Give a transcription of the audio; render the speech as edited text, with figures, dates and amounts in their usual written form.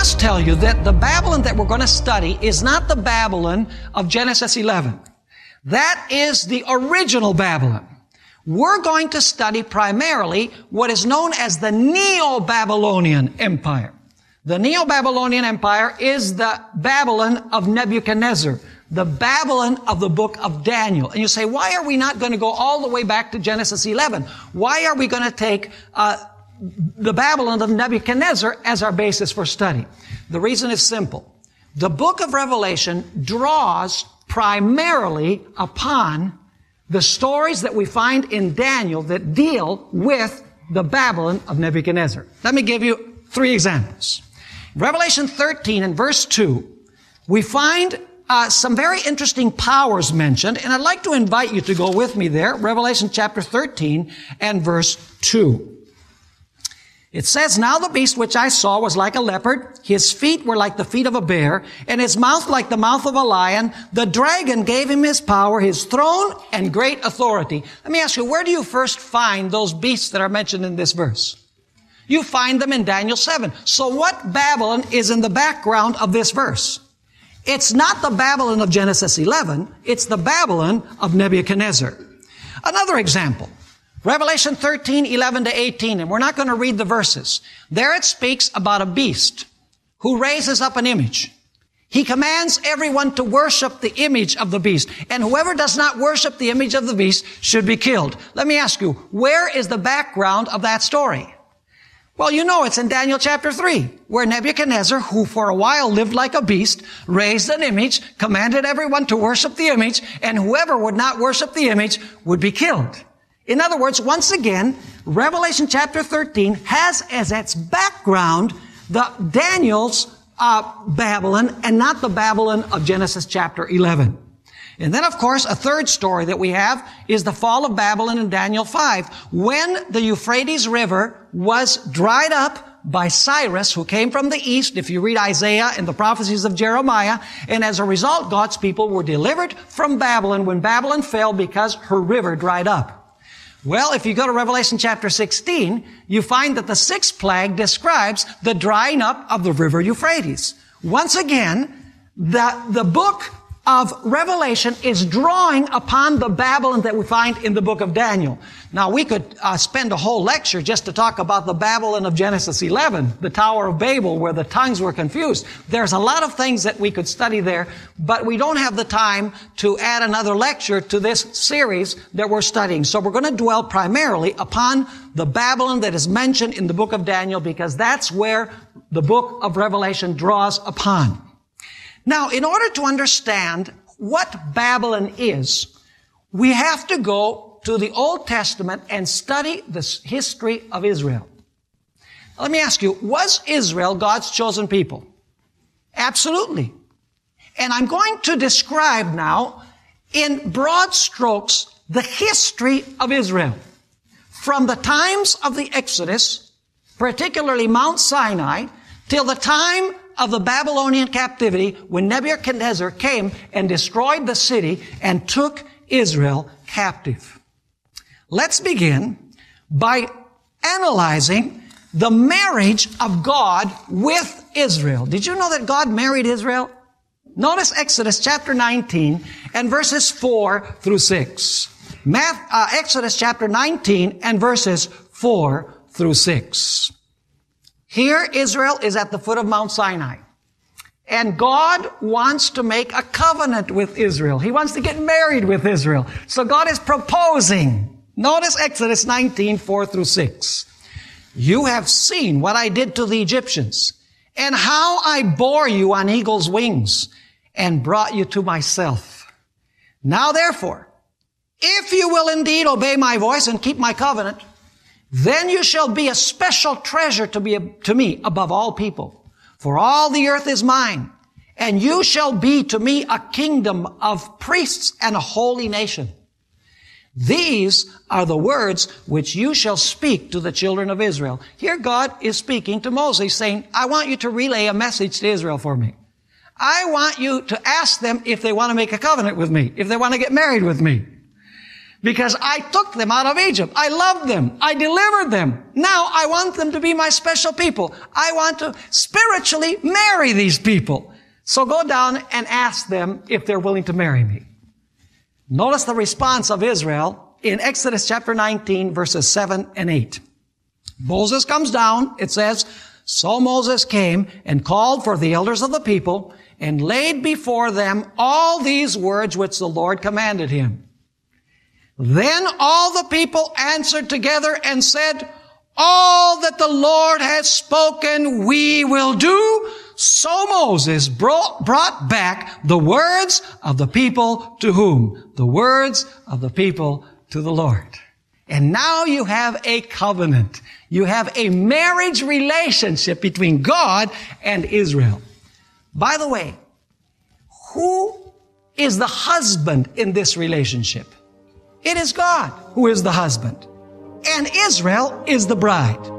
must tell you that the Babylon that we're going to study is not the Babylon of Genesis 11. That is the original Babylon. We're going to study primarily what is known as the Neo-Babylonian Empire. The Neo-Babylonian Empire is the Babylon of Nebuchadnezzar, the Babylon of the book of Daniel. And you say, why are we not going to go all the way back to Genesis 11? Why are we going to take the Babylon of Nebuchadnezzar as our basis for study? The reason is simple. The book of Revelation draws primarily upon the stories that we find in Daniel that deal with the Babylon of Nebuchadnezzar. Let me give you 3 examples. Revelation 13 and verse 2, we find some very interesting powers mentioned, and I'd like to invite you to go with me there. Revelation chapter 13 and verse 2. It says, "Now the beast which I saw was like a leopard. His feet were like the feet of a bear, and his mouth like the mouth of a lion. The dragon gave him his power, his throne, and great authority." Let me ask you, where do you first find those beasts that are mentioned in this verse? You find them in Daniel 7. So what Babylon is in the background of this verse? It's not the Babylon of Genesis 11. It's the Babylon of Nebuchadnezzar. Another example. Revelation 13, 11 to 18, and we're not going to read the verses. There it speaks about a beast who raises up an image. He commands everyone to worship the image of the beast, and whoever does not worship the image of the beast should be killed. Let me ask you, where is the background of that story? Well, you know it's in Daniel chapter 3, where Nebuchadnezzar, who for a while lived like a beast, raised an image, commanded everyone to worship the image, and whoever would not worship the image would be killed. In other words, once again, Revelation chapter 13 has as its background the Daniel's Babylon and not the Babylon of Genesis chapter 11. And then, of course, a third story that we have is the fall of Babylon in Daniel 5, when the Euphrates River was dried up by Cyrus, who came from the east, if you read Isaiah and the prophecies of Jeremiah, and as a result, God's people were delivered from Babylon when Babylon fell because her river dried up. Well, if you go to Revelation chapter 16, you find that the 6th plague describes the drying up of the river Euphrates. Once again, the book of Revelation is drawing upon the Babylon that we find in the book of Daniel. Now, we could spend a whole lecture just to talk about the Babylon of Genesis 11, the Tower of Babel, where the tongues were confused. There's a lot of things that we could study there, but we don't have the time to add another lecture to this series that we're studying. So we're going to dwell primarily upon the Babylon that is mentioned in the book of Daniel, because that's where the book of Revelation draws upon. Now, in order to understand what Babylon is, we have to go to the Old Testament and study the history of Israel. Let me ask you, was Israel God's chosen people? Absolutely. And I'm going to describe now, in broad strokes, the history of Israel. From the times of the Exodus, particularly Mount Sinai, till the time of the Babylonian captivity, when Nebuchadnezzar came and destroyed the city and took Israel captive. Let's begin by analyzing the marriage of God with Israel. Did you know that God married Israel? Notice Exodus chapter 19 and verses 4 through 6. Exodus chapter 19 and verses 4 through 6. Here, Israel is at the foot of Mount Sinai. And God wants to make a covenant with Israel. He wants to get married with Israel. So God is proposing. Notice Exodus 19, 4 through 6. "You have seen what I did to the Egyptians, and how I bore you on eagle's wings, and brought you to myself. Now therefore, if you will indeed obey my voice and keep my covenant, then you shall be a special treasure to me above all people. For all the earth is mine, and you shall be to me a kingdom of priests and a holy nation. These are the words which you shall speak to the children of Israel." Here God is speaking to Moses, saying, I want you to relay a message to Israel for me. I want you to ask them if they want to make a covenant with me, if they want to get married with me. Because I took them out of Egypt. I loved them. I delivered them. Now I want them to be my special people. I want to spiritually marry these people. So go down and ask them if they're willing to marry me. Notice the response of Israel in Exodus chapter 19, verses 7 and 8. Moses comes down. It says, so Moses came and called for the elders of the people and laid before them all these words which the Lord commanded him. Then all the people answered together and said, all that the Lord has spoken we will do. So Moses brought back the words of the people to whom? The words of the people to the Lord. And now you have a covenant. You have a marriage relationship between God and Israel. By the way, who is the husband in this relationship? It is God who is the husband. And Israel is the bride.